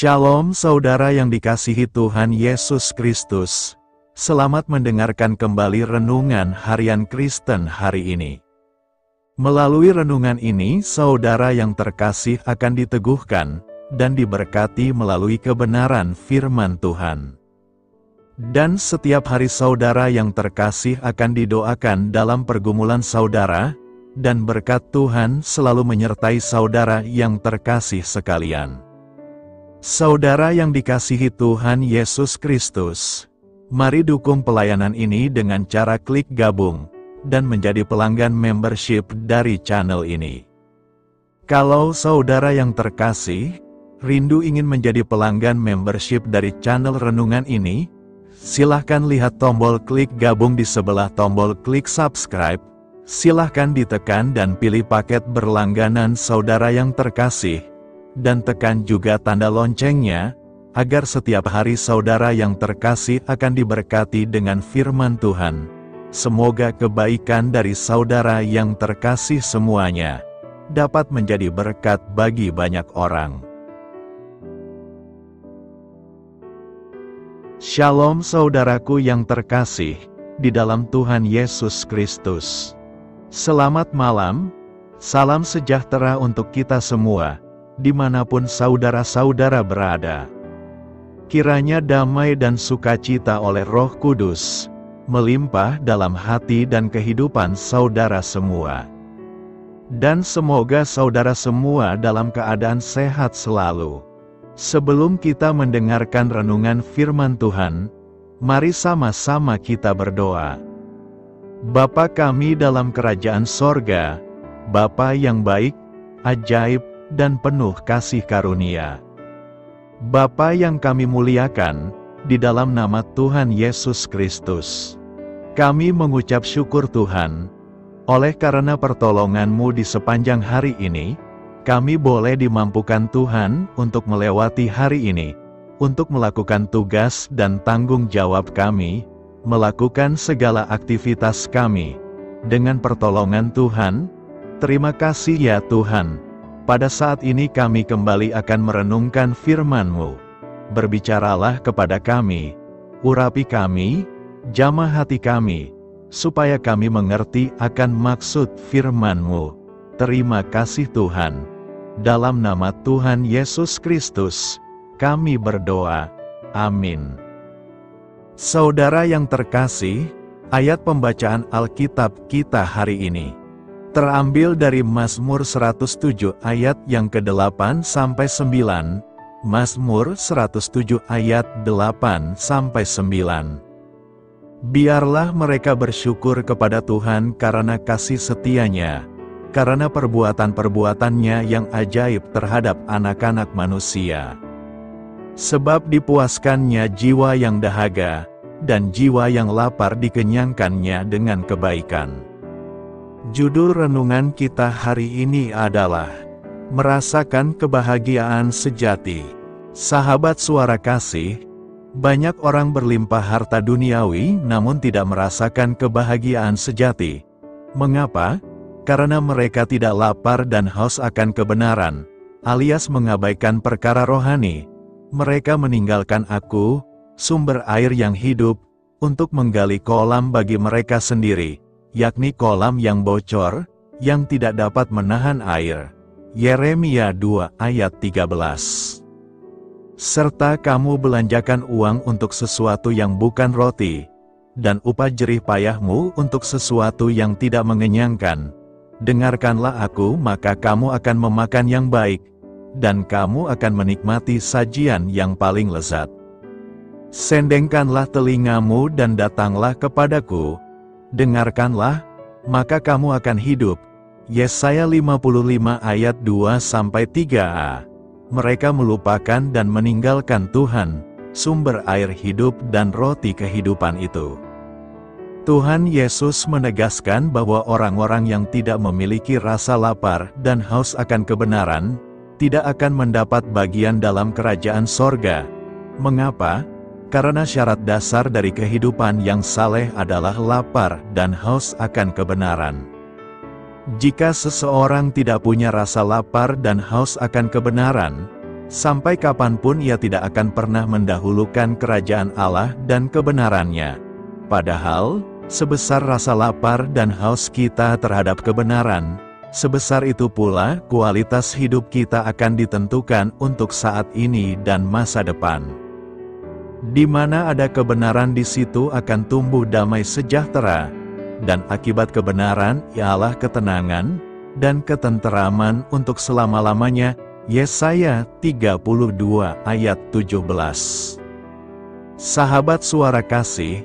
Shalom saudara yang dikasihi Tuhan Yesus Kristus. Selamat mendengarkan kembali renungan harian Kristen hari ini. Melalui renungan ini, saudara yang terkasih akan diteguhkan dan diberkati melalui kebenaran firman Tuhan. Dan setiap hari saudara yang terkasih akan didoakan dalam pergumulan saudara, dan berkat Tuhan selalu menyertai saudara yang terkasih sekalian. Saudara yang dikasihi Tuhan Yesus Kristus, mari dukung pelayanan ini dengan cara klik gabung dan menjadi pelanggan membership dari channel ini. Kalau saudara yang terkasih, rindu ingin menjadi pelanggan membership dari channel renungan ini, silahkan lihat tombol klik gabung di sebelah tombol klik subscribe, silahkan ditekan dan pilih paket berlangganan saudara yang terkasih, dan tekan juga tanda loncengnya, agar setiap hari saudara yang terkasih akan diberkati dengan firman Tuhan. Semoga kebaikan dari saudara yang terkasih semuanya dapat menjadi berkat bagi banyak orang. Shalom saudaraku yang terkasih di dalam Tuhan Yesus Kristus. Selamat malam, salam sejahtera untuk kita semua, dimanapun saudara-saudara berada. Kiranya damai dan sukacita oleh Roh Kudus melimpah dalam hati dan kehidupan saudara semua. Dan semoga saudara semua dalam keadaan sehat selalu. Sebelum kita mendengarkan renungan firman Tuhan, mari sama-sama kita berdoa. Bapa kami dalam kerajaan sorga, Bapa yang baik, ajaib, dan penuh kasih karunia. Bapa yang kami muliakan, di dalam nama Tuhan Yesus Kristus, kami mengucap syukur Tuhan, oleh karena pertolongan-Mu di sepanjang hari ini, kami boleh dimampukan Tuhan untuk melewati hari ini, untuk melakukan tugas dan tanggung jawab kami, melakukan segala aktivitas kami. Dengan pertolongan Tuhan, terima kasih ya Tuhan. Pada saat ini kami kembali akan merenungkan firman-Mu. Berbicaralah kepada kami, urapi kami, jamah hati kami, supaya kami mengerti akan maksud firman-Mu. Terima kasih Tuhan. Dalam nama Tuhan Yesus Kristus, kami berdoa. Amin. Saudara yang terkasih, ayat pembacaan Alkitab kita hari ini terambil dari Mazmur 107 ayat yang ke-8 sampai 9. Mazmur 107 ayat 8 sampai 9. Biarlah mereka bersyukur kepada Tuhan karena kasih setia-Nya, karena perbuatan-perbuatannya yang ajaib terhadap anak-anak manusia. Sebab dipuaskannya jiwa yang dahaga, dan jiwa yang lapar dikenyangkannya dengan kebaikan. Judul renungan kita hari ini adalah Merasakan Kebahagiaan Sejati. Sahabat suara kasih, banyak orang berlimpah harta duniawi namun tidak merasakan kebahagiaan sejati. Mengapa? Karena mereka tidak lapar dan haus akan kebenaran, alias mengabaikan perkara rohani. Mereka meninggalkan Aku, sumber air yang hidup, untuk menggali kolam bagi mereka sendiri, yakni kolam yang bocor, yang tidak dapat menahan air. Yeremia 2 ayat 13. Serta kamu belanjakan uang untuk sesuatu yang bukan roti, dan upah jerih payahmu untuk sesuatu yang tidak mengenyangkan. Dengarkanlah Aku, maka kamu akan memakan yang baik, dan kamu akan menikmati sajian yang paling lezat. Sendengkanlah telingamu dan datanglah kepadaku. Dengarkanlah, maka kamu akan hidup. Yesaya 55 ayat 2-3a. Mereka melupakan dan meninggalkan Tuhan, sumber air hidup dan roti kehidupan itu. Tuhan Yesus menegaskan bahwa orang-orang yang tidak memiliki rasa lapar dan haus akan kebenaran, tidak akan mendapat bagian dalam kerajaan sorga. Mengapa? Karena syarat dasar dari kehidupan yang saleh adalah lapar dan haus akan kebenaran. Jika seseorang tidak punya rasa lapar dan haus akan kebenaran, Sampai kapanpun ia tidak akan pernah mendahulukan kerajaan Allah dan kebenarannya. Padahal, sebesar rasa lapar dan haus kita terhadap kebenaran, sebesar itu pula kualitas hidup kita akan ditentukan untuk saat ini dan masa depan. Di mana ada kebenaran, di situ akan tumbuh damai sejahtera, dan akibat kebenaran ialah ketenangan dan ketenteraman untuk selama-lamanya. Yesaya 32 ayat 17. Sahabat Suara Kasih,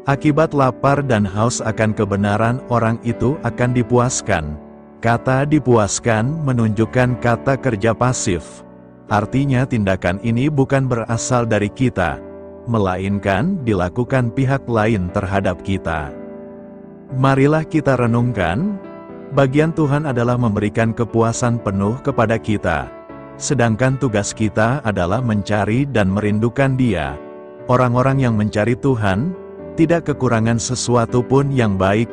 akibat lapar dan haus akan kebenaran orang itu akan dipuaskan. Kata dipuaskan menunjukkan kata kerja pasif. Artinya tindakan ini bukan berasal dari kita, melainkan dilakukan pihak lain terhadap kita. Marilah kita renungkan, bagian Tuhan adalah memberikan kepuasan penuh kepada kita. Sedangkan tugas kita adalah mencari dan merindukan Dia. Orang-orang yang mencari Tuhan, tidak kekurangan sesuatu pun yang baik.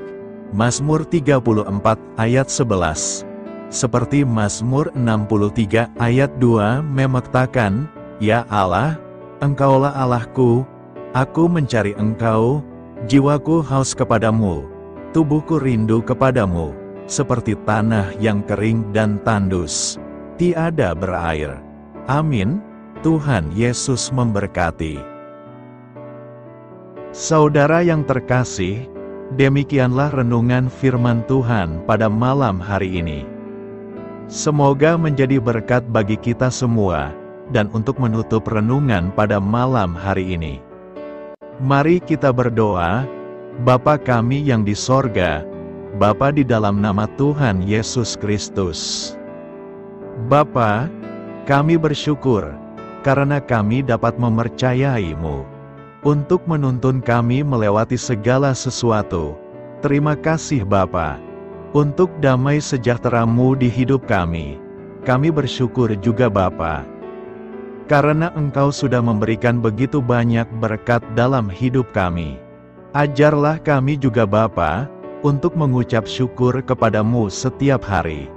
Mazmur 34 ayat 11. Seperti Mazmur 63 ayat 2 memektakan, Ya Allah, Engkaulah Allahku, aku mencari Engkau, jiwaku haus kepadamu, tubuhku rindu kepadamu, seperti tanah yang kering dan tandus, tiada berair. Amin. Tuhan Yesus memberkati. Saudara yang terkasih, demikianlah renungan firman Tuhan pada malam hari ini. Semoga menjadi berkat bagi kita semua, dan untuk menutup renungan pada malam hari ini, mari kita berdoa. Bapa kami yang di sorga, Bapa di dalam nama Tuhan Yesus Kristus. Bapa, kami bersyukur, karena kami dapat mempercayai-Mu, untuk menuntun kami melewati segala sesuatu. Terima kasih Bapa, untuk damai sejahtera-Mu di hidup kami. Kami bersyukur juga Bapa, karena Engkau sudah memberikan begitu banyak berkat dalam hidup kami. Ajarlah kami juga Bapa, untuk mengucap syukur kepadamu setiap hari.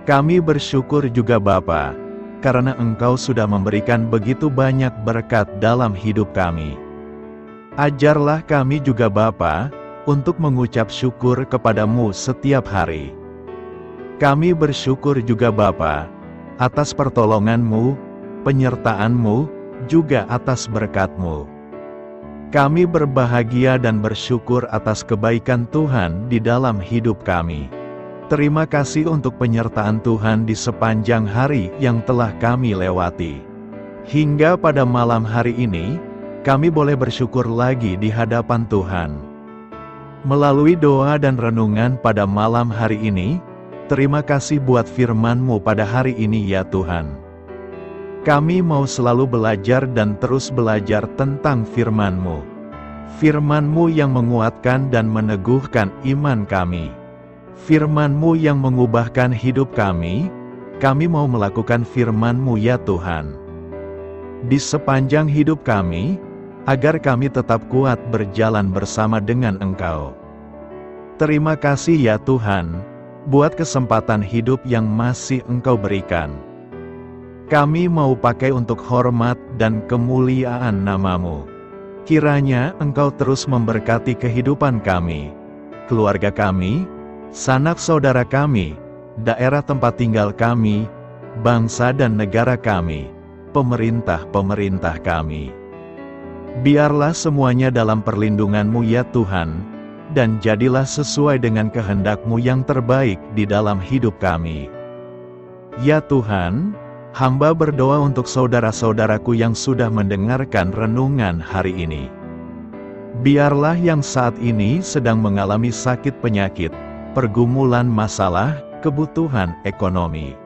Kami bersyukur juga Bapa, karena Engkau sudah memberikan begitu banyak berkat dalam hidup kami. Ajarlah kami juga Bapa, untuk mengucap syukur kepadamu setiap hari. Kami bersyukur juga Bapa, atas pertolongan-Mu, penyertaan-Mu, juga atas berkat-Mu. Kami berbahagia dan bersyukur atas kebaikan Tuhan di dalam hidup kami. Terima kasih untuk penyertaan Tuhan di sepanjang hari yang telah kami lewati. Hingga pada malam hari ini, kami boleh bersyukur lagi di hadapan Tuhan. Melalui doa dan renungan pada malam hari ini, terima kasih buat firman-Mu pada hari ini ya Tuhan. Kami mau selalu belajar dan terus belajar tentang firman-Mu. Firman-Mu yang menguatkan dan meneguhkan iman kami. Firman-Mu yang mengubahkan hidup kami mau melakukan firman-Mu ya Tuhan. Di sepanjang hidup kami, agar kami tetap kuat berjalan bersama dengan Engkau. Terima kasih ya Tuhan, buat kesempatan hidup yang masih Engkau berikan. Kami mau pakai untuk hormat dan kemuliaan nama-Mu. Kiranya Engkau terus memberkati kehidupan kami, keluarga kami, sanak saudara kami, daerah tempat tinggal kami, bangsa dan negara kami, pemerintah-pemerintah kami. Biarlah semuanya dalam perlindungan-Mu ya Tuhan, dan jadilah sesuai dengan kehendak-Mu yang terbaik di dalam hidup kami. Ya Tuhan, hamba berdoa untuk saudara-saudaraku yang sudah mendengarkan renungan hari ini. Biarlah yang saat ini sedang mengalami sakit penyakit, pergumulan masalah, kebutuhan ekonomi,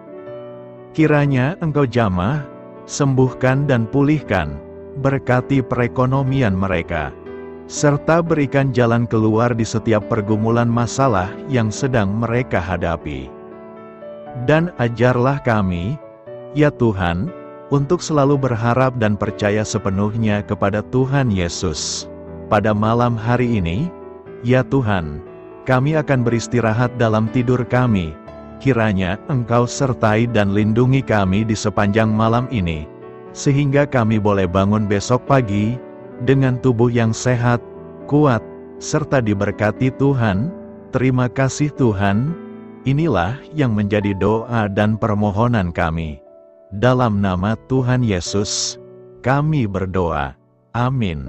kiranya Engkau jamah, sembuhkan dan pulihkan, berkati perekonomian mereka, serta berikan jalan keluar di setiap pergumulan masalah yang sedang mereka hadapi. Dan ajarlah kami, ya Tuhan, untuk selalu berharap dan percaya sepenuhnya kepada Tuhan Yesus. Pada malam hari ini, ya Tuhan, kami akan beristirahat dalam tidur kami, kiranya Engkau sertai dan lindungi kami di sepanjang malam ini, sehingga kami boleh bangun besok pagi, dengan tubuh yang sehat, kuat, serta diberkati Tuhan. Terima kasih Tuhan. Inilah yang menjadi doa dan permohonan kami. Dalam nama Tuhan Yesus, kami berdoa. Amin.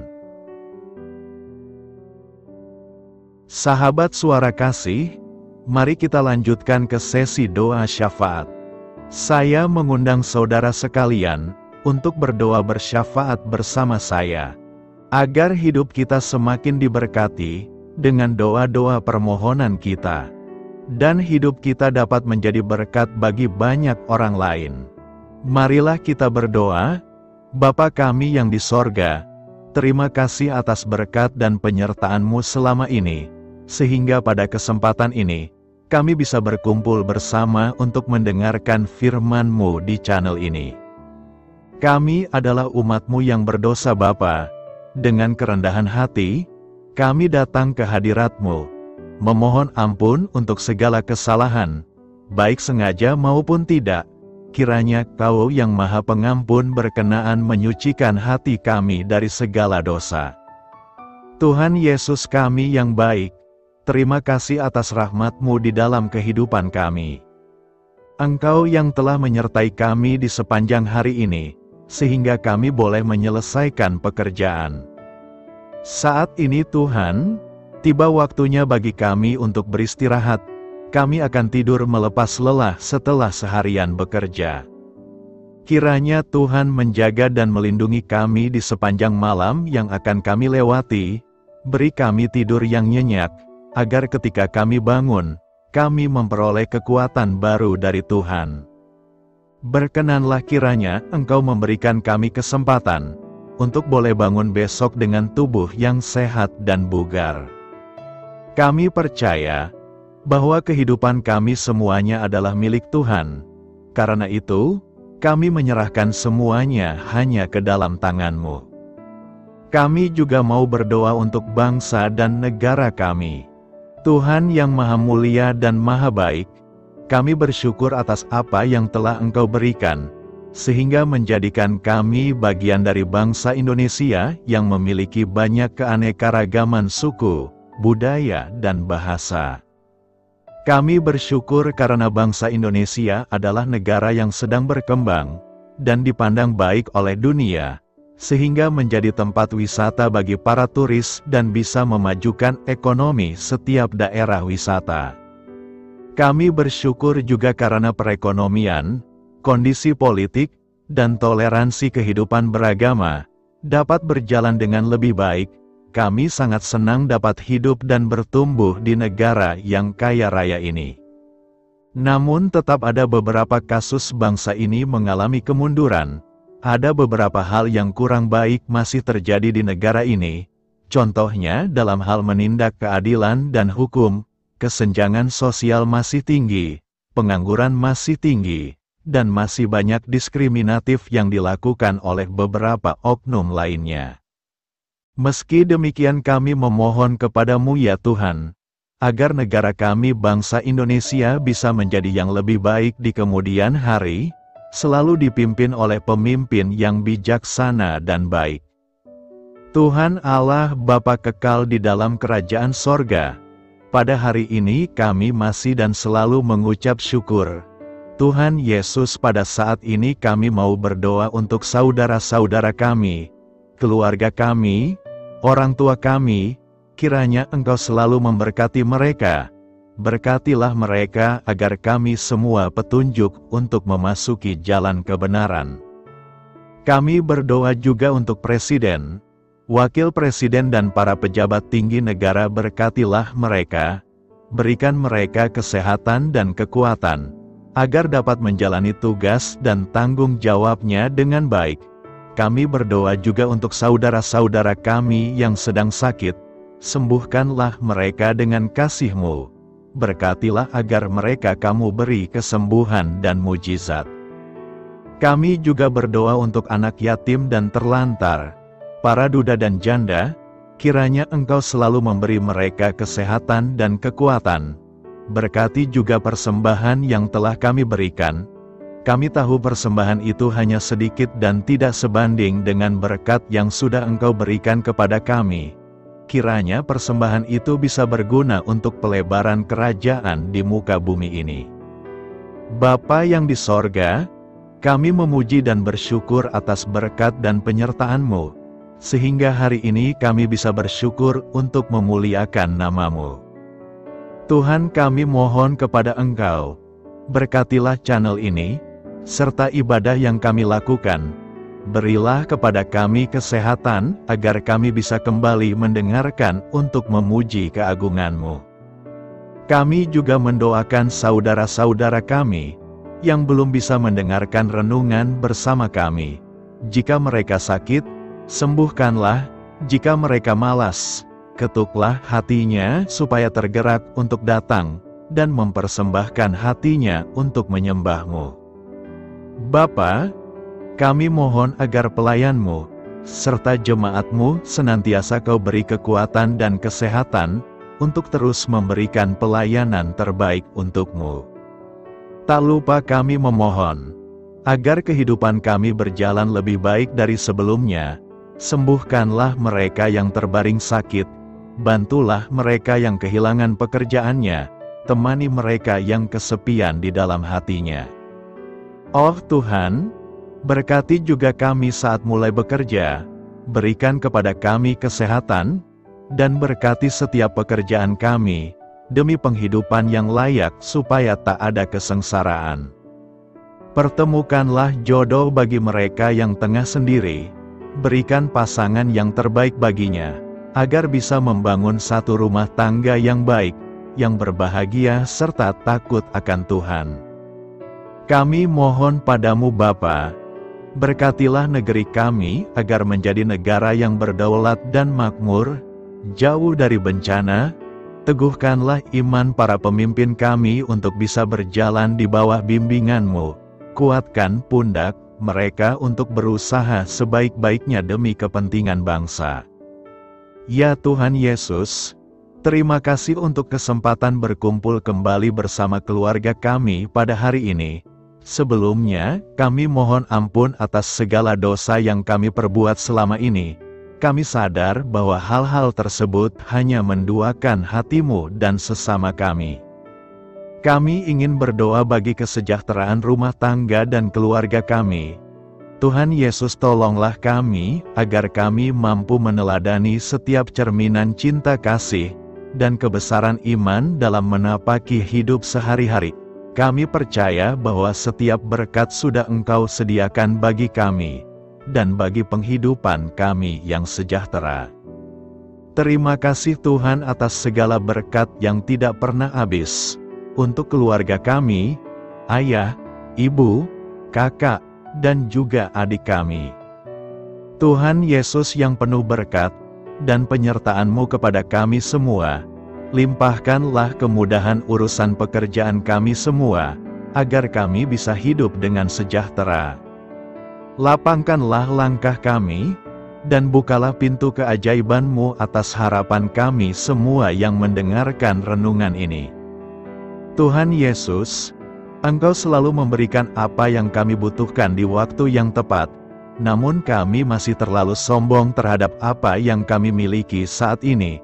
Sahabat Suara Kasih, mari kita lanjutkan ke sesi doa syafaat. Saya mengundang saudara sekalian untuk berdoa bersyafaat bersama saya, agar hidup kita semakin diberkati dengan doa-doa permohonan kita, dan hidup kita dapat menjadi berkat bagi banyak orang lain. Marilah kita berdoa. Bapa kami yang di sorga, terima kasih atas berkat dan penyertaan-Mu selama ini, sehingga pada kesempatan ini, kami bisa berkumpul bersama untuk mendengarkan firman-Mu di channel ini. Kami adalah umat-Mu yang berdosa Bapa. Dengan kerendahan hati, kami datang ke hadirat-Mu, memohon ampun untuk segala kesalahan, baik sengaja maupun tidak. Kiranya Kau yang Maha Pengampun berkenaan menyucikan hati kami dari segala dosa. Tuhan Yesus kami yang baik, terima kasih atas rahmat-Mu di dalam kehidupan kami. Engkau yang telah menyertai kami di sepanjang hari ini, sehingga kami boleh menyelesaikan pekerjaan. Saat ini Tuhan, tiba waktunya bagi kami untuk beristirahat. Kami akan tidur melepas lelah setelah seharian bekerja. Kiranya Tuhan menjaga dan melindungi kami di sepanjang malam yang akan kami lewati. Beri kami tidur yang nyenyak, agar ketika kami bangun, kami memperoleh kekuatan baru dari Tuhan. Berkenanlah kiranya Engkau memberikan kami kesempatan untuk boleh bangun besok dengan tubuh yang sehat dan bugar. Kami percaya bahwa kehidupan kami semuanya adalah milik Tuhan. Karena itu, kami menyerahkan semuanya hanya ke dalam tangan-Mu. Kami juga mau berdoa untuk bangsa dan negara kami. Tuhan yang Maha Mulia dan Maha Baik, kami bersyukur atas apa yang telah Engkau berikan, sehingga menjadikan kami bagian dari bangsa Indonesia yang memiliki banyak keanekaragaman suku, budaya, dan bahasa. Kami bersyukur karena bangsa Indonesia adalah negara yang sedang berkembang, dan dipandang baik oleh dunia, sehingga menjadi tempat wisata bagi para turis dan bisa memajukan ekonomi setiap daerah wisata. Kami bersyukur juga karena perekonomian, kondisi politik, dan toleransi kehidupan beragama dapat berjalan dengan lebih baik. Kami sangat senang dapat hidup dan bertumbuh di negara yang kaya raya ini. Namun tetap ada beberapa kasus bangsa ini mengalami kemunduran. Ada beberapa hal yang kurang baik masih terjadi di negara ini. Contohnya dalam hal menindak keadilan dan hukum, kesenjangan sosial masih tinggi, pengangguran masih tinggi, dan masih banyak diskriminatif yang dilakukan oleh beberapa oknum lainnya. Meski demikian kami memohon kepada-Mu ya Tuhan, agar negara kami bangsa Indonesia bisa menjadi yang lebih baik di kemudian hari, selalu dipimpin oleh pemimpin yang bijaksana dan baik. Tuhan Allah Bapa kekal di dalam kerajaan sorga, pada hari ini kami masih dan selalu mengucap syukur. Tuhan Yesus, pada saat ini kami mau berdoa untuk saudara-saudara kami, keluarga kami, orang tua kami. Kiranya Engkau selalu memberkati mereka. Berkatilah mereka agar kami semua petunjuk untuk memasuki jalan kebenaran. Kami berdoa juga untuk Presiden, Wakil Presiden dan para pejabat tinggi negara. Berkatilah mereka, berikan mereka kesehatan dan kekuatan, agar dapat menjalani tugas dan tanggung jawabnya dengan baik. Kami berdoa juga untuk saudara-saudara kami yang sedang sakit. Sembuhkanlah mereka dengan kasih-Mu. Berkatilah agar mereka Kamu beri kesembuhan dan mujizat. Kami juga berdoa untuk anak yatim dan terlantar, para duda dan janda. Kiranya Engkau selalu memberi mereka kesehatan dan kekuatan. berkati juga persembahan yang telah kami berikan. Kami tahu persembahan itu hanya sedikit dan tidak sebanding dengan berkat yang sudah Engkau berikan kepada kami. Kiranya persembahan itu bisa berguna untuk pelebaran kerajaan di muka bumi ini. Bapa yang di sorga, kami memuji dan bersyukur atas berkat dan penyertaan-Mu, sehingga hari ini kami bisa bersyukur untuk memuliakan nama-Mu. Tuhan, kami mohon kepada Engkau, berkatilah channel ini, serta ibadah yang kami lakukan. Berilah kepada kami kesehatan, agar kami bisa kembali mendengarkan untuk memuji keagungan-Mu. Kami juga mendoakan saudara-saudara kami, yang belum bisa mendengarkan renungan bersama kami. Jika mereka sakit, sembuhkanlah. Jika mereka malas, ketuklah hatinya supaya tergerak untuk datang, dan mempersembahkan hatinya untuk menyembah-Mu. Bapa, kami mohon agar pelayan-Mu, serta jemaat-Mu senantiasa Kau beri kekuatan dan kesehatan, untuk terus memberikan pelayanan terbaik untuk-Mu. Tak lupa kami memohon, agar kehidupan kami berjalan lebih baik dari sebelumnya. Sembuhkanlah mereka yang terbaring sakit, bantulah mereka yang kehilangan pekerjaannya, temani mereka yang kesepian di dalam hatinya. Oh Tuhan, berkati juga kami saat mulai bekerja, berikan kepada kami kesehatan, dan berkati setiap pekerjaan kami, demi penghidupan yang layak supaya tak ada kesengsaraan. Pertemukanlah jodoh bagi mereka yang tengah sendiri, berikan pasangan yang terbaik baginya, agar bisa membangun satu rumah tangga yang baik, yang berbahagia serta takut akan Tuhan. Kami mohon padamu Bapa, berkatilah negeri kami agar menjadi negara yang berdaulat dan makmur, jauh dari bencana. Teguhkanlah iman para pemimpin kami untuk bisa berjalan di bawah bimbingan-Mu. Kuatkan pundak mereka untuk berusaha sebaik-baiknya demi kepentingan bangsa. Ya Tuhan Yesus, terima kasih untuk kesempatan berkumpul kembali bersama keluarga kami pada hari ini. Sebelumnya, kami mohon ampun atas segala dosa yang kami perbuat selama ini. Kami sadar bahwa hal-hal tersebut hanya menduakan hati-Mu dan sesama kami. Kami ingin berdoa bagi kesejahteraan rumah tangga dan keluarga kami. Tuhan Yesus, tolonglah kami, agar kami mampu meneladani setiap cerminan cinta kasih, dan kebesaran iman dalam menapaki hidup sehari-hari. Kami percaya bahwa setiap berkat sudah Engkau sediakan bagi kami, dan bagi penghidupan kami yang sejahtera. Terima kasih Tuhan atas segala berkat yang tidak pernah habis, untuk keluarga kami, ayah, ibu, kakak, dan juga adik kami. Tuhan Yesus yang penuh berkat, dan penyertaan-Mu kepada kami semua, limpahkanlah kemudahan urusan pekerjaan kami semua, agar kami bisa hidup dengan sejahtera. Lapangkanlah langkah kami, dan bukalah pintu keajaiban-Mu atas harapan kami semua yang mendengarkan renungan ini. Tuhan Yesus, Engkau selalu memberikan apa yang kami butuhkan di waktu yang tepat, namun kami masih terlalu sombong terhadap apa yang kami miliki saat ini.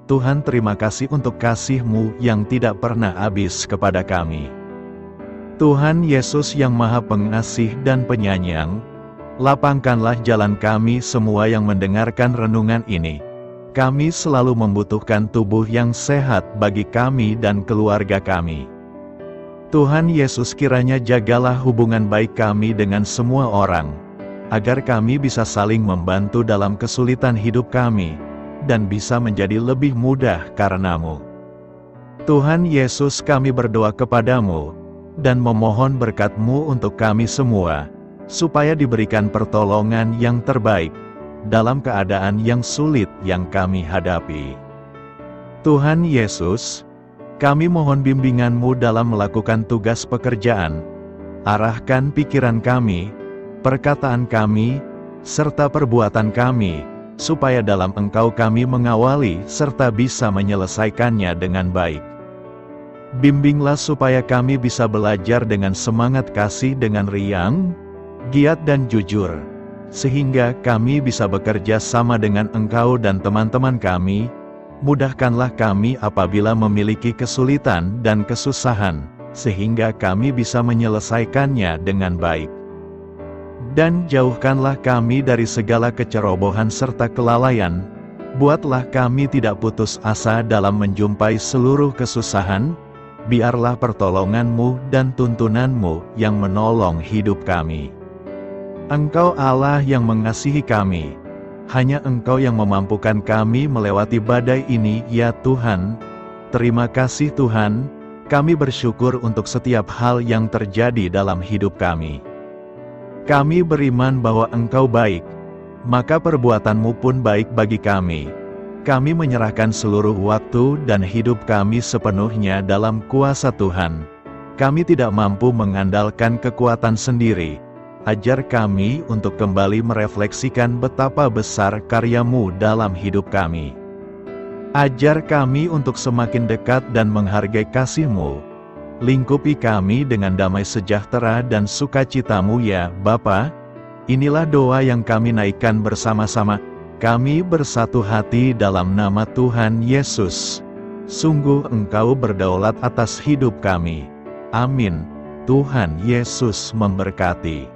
Tuhan, terima kasih untuk kasih-Mu yang tidak pernah habis kepada kami. Tuhan Yesus yang Maha Pengasih dan Penyayang, lapangkanlah jalan kami semua yang mendengarkan renungan ini. Kami selalu membutuhkan tubuh yang sehat bagi kami dan keluarga kami. Tuhan Yesus, kiranya jagalah hubungan baik kami dengan semua orang, agar kami bisa saling membantu dalam kesulitan hidup kami, dan bisa menjadi lebih mudah karena-Mu. Tuhan Yesus, kami berdoa kepada-Mu, dan memohon berkat-Mu untuk kami semua, supaya diberikan pertolongan yang terbaik, dalam keadaan yang sulit yang kami hadapi. Tuhan Yesus, kami mohon bimbingan-Mu dalam melakukan tugas pekerjaan. Arahkan pikiran kami, perkataan kami, serta perbuatan kami, supaya dalam Engkau kami mengawali serta bisa menyelesaikannya dengan baik. Bimbinglah supaya kami bisa belajar dengan semangat kasih dengan riang, giat dan jujur, sehingga kami bisa bekerja sama dengan Engkau dan teman-teman kami. Mudahkanlah kami apabila memiliki kesulitan dan kesusahan, sehingga kami bisa menyelesaikannya dengan baik. Dan jauhkanlah kami dari segala kecerobohan serta kelalaian. Buatlah kami tidak putus asa dalam menjumpai seluruh kesusahan. Biarlah pertolongan-Mu dan tuntunan-Mu yang menolong hidup kami. Engkau Allah yang mengasihi kami. Hanya Engkau yang memampukan kami melewati badai ini, ya Tuhan. Terima kasih Tuhan, kami bersyukur untuk setiap hal yang terjadi dalam hidup kami. Kami beriman bahwa Engkau baik, maka perbuatan-Mu pun baik bagi kami. Kami menyerahkan seluruh waktu dan hidup kami sepenuhnya dalam kuasa Tuhan. Kami tidak mampu mengandalkan kekuatan sendiri. Ajar kami untuk kembali merefleksikan betapa besar karya-Mu dalam hidup kami. Ajar kami untuk semakin dekat dan menghargai kasih-Mu. Lingkupi kami dengan damai sejahtera dan sukacita-Mu ya Bapa. Inilah doa yang kami naikkan bersama-sama. Kami bersatu hati dalam nama Tuhan Yesus. Sungguh Engkau berdaulat atas hidup kami. Amin. Tuhan Yesus memberkati.